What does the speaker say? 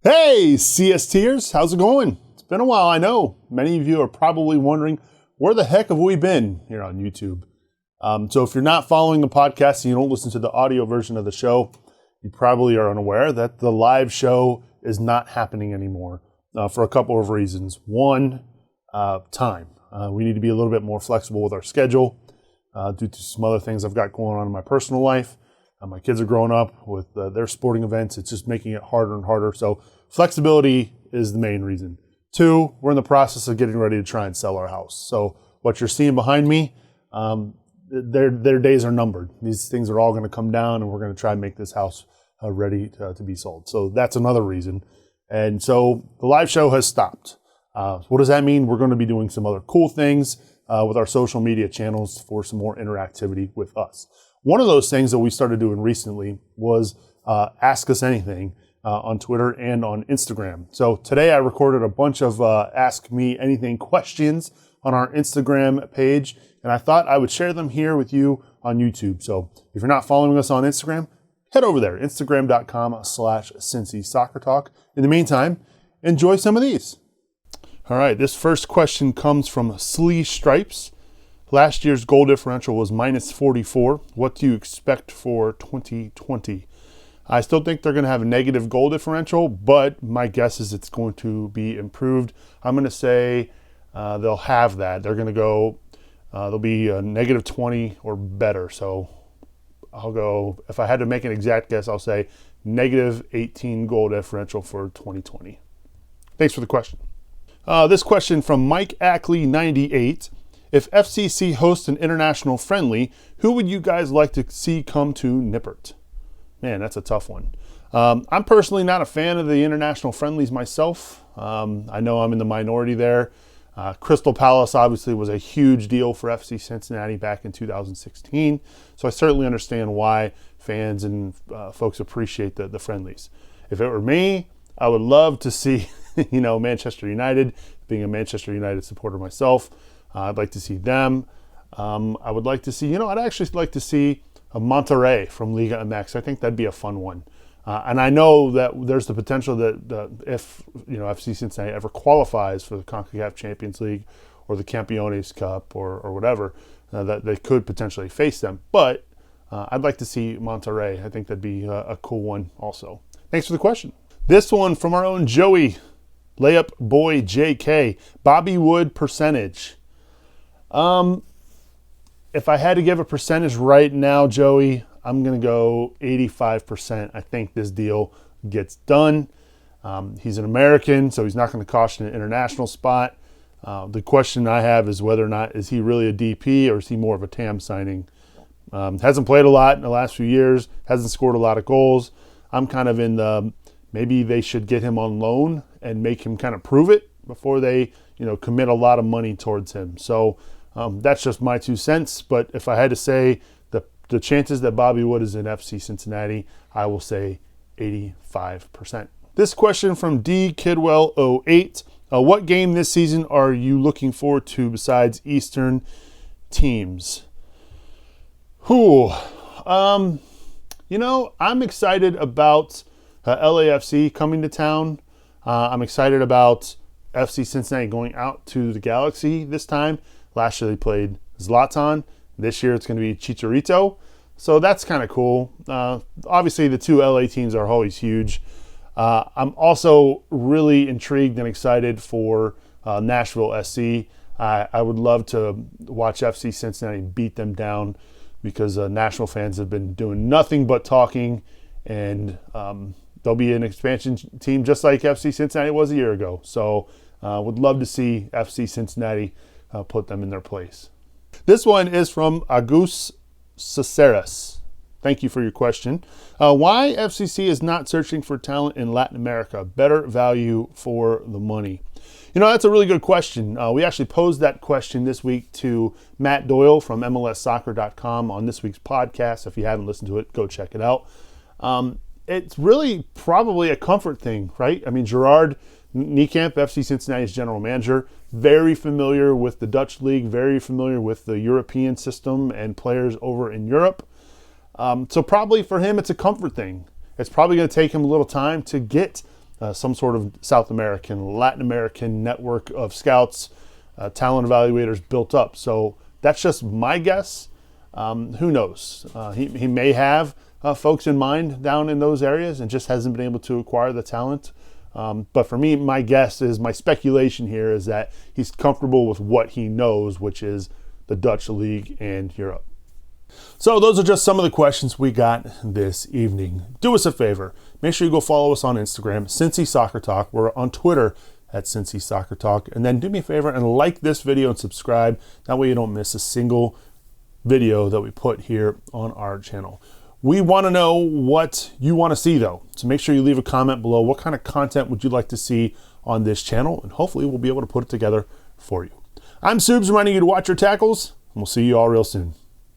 Hey, CSTers, how's it going? It's been a while, I know. Many of you are probably wondering, where the heck have we been here on YouTube? So if you're not following the podcast and you don't listen to the audio version of the show, you probably are unaware that the live show is not happening anymore for a couple of reasons. One, time. We need to be a little bit more flexible with our schedule due to some other things I've got going on in my personal life. My kids are growing up with their sporting events. It's just making it harder and harder. So flexibility is the main reason. Two, we're in the process of getting ready to try and sell our house. So what you're seeing behind me, their days are numbered. These things are all going to come down, and we're going to try and make this house ready to be sold. So that's another reason. And so the live show has stopped. What does that mean? We're going to be doing some other cool things with our social media channels for some more interactivity with us. One of those things that we started doing recently was Ask Us Anything on Twitter and on Instagram. So today I recorded a bunch of Ask Me Anything questions on our Instagram page, and I thought I would share them here with you on YouTube. So if you're not following us on Instagram, head over there, Instagram.com/Cincy Soccer Talk. In the meantime, enjoy some of these. All right, this first question comes from Slee Stripes. Last year's goal differential was -44. What do you expect for 2020? I still think they're going to have a negative goal differential, but my guess is it's going to be improved. I'm going to say they'll have that. They're going to go, they'll be a -20 or better. So I'll go, if I had to make an exact guess, I'll say -18 goal differential for 2020. Thanks for the question. This question from Mike Ackley 98. If FCC hosts an international friendly, who would you guys like to see come to Nippert? Man, that's a tough one. I'm personally not a fan of the international friendlies myself. I know I'm in the minority there. Crystal Palace obviously was a huge deal for FC Cincinnati back in 2016. So I certainly understand why fans and folks appreciate the friendlies. If it were me, I would love to see, Manchester United, being a Manchester United supporter myself. I'd like to see them. I would like to see, I'd actually like to see a Monterrey from Liga MX. I think that'd be a fun one. And I know that there's the potential that if, FC Cincinnati ever qualifies for the CONCACAF Champions League or the Campeones Cup or whatever, that they could potentially face them. But I'd like to see Monterrey. I think that'd be a cool one also. Thanks for the question. This one from our own Joey, Layup Boy JK, Bobby Wood percentage. If I had to give a percentage right now, Joey, I'm going to go 85%. I think this deal gets done. He's an American, so he's not going to cost you an international spot. The question I have is whether or not is he really a DP or is he more of a TAM signing? Hasn't played a lot in the last few years, hasn't scored a lot of goals. I'm kind of in the, maybe they should get him on loan and make him kind of prove it before they, commit a lot of money towards him. So that's just my 2 cents. But if I had to say the chances that Bobby Wood is in FC Cincinnati, I will say 85%. This question from D Kidwell 08. What game this season are you looking forward to besides Eastern teams? I'm excited about LAFC coming to town. I'm excited about FC Cincinnati going out to the Galaxy this time. Last year they played Zlatan. This year it's going to be Chicharito. So that's kind of cool. Obviously the two LA teams are always huge. I'm also really intrigued and excited for Nashville SC. I would love to watch FC Cincinnati beat them down because Nashville fans have been doing nothing but talking, and they'll be an expansion team just like FC Cincinnati was a year ago. So would love to see FC Cincinnati put them in their place. This one is from Agus Caceres. Thank you for your question. Why FCC is not searching for talent in Latin America? Better value for the money. That's a really good question. We actually posed that question this week to Matt Doyle from MLSsoccer.com on this week's podcast. If you haven't listened to it, go check it out. It's really probably a comfort thing, right? I mean, Gerard Niekamp, FC Cincinnati's general manager, very familiar with the Dutch league, very familiar with the European system and players over in Europe. So probably for him, it's a comfort thing. It's probably going to take him a little time to get some sort of South American, Latin American network of scouts, talent evaluators built up. So that's just my guess. Who knows? He may have folks in mind down in those areas and just hasn't been able to acquire the talent. But for me, my guess is, my speculation here is that he's comfortable with what he knows, which is the Dutch League and Europe. So those are just some of the questions we got this evening. Do us a favor. Make sure you go follow us on Instagram, Cincy Soccer Talk. We're on Twitter at Cincy Soccer Talk. And then do me a favor and like this video and subscribe. That way you don't miss a single video that we put here on our channel. We want to know what you want to see, though. So make sure you leave a comment below. What kind of content would you like to see on this channel? And hopefully we'll be able to put it together for you. I'm Subes, reminding you to watch your tackles, and we'll see you all real soon.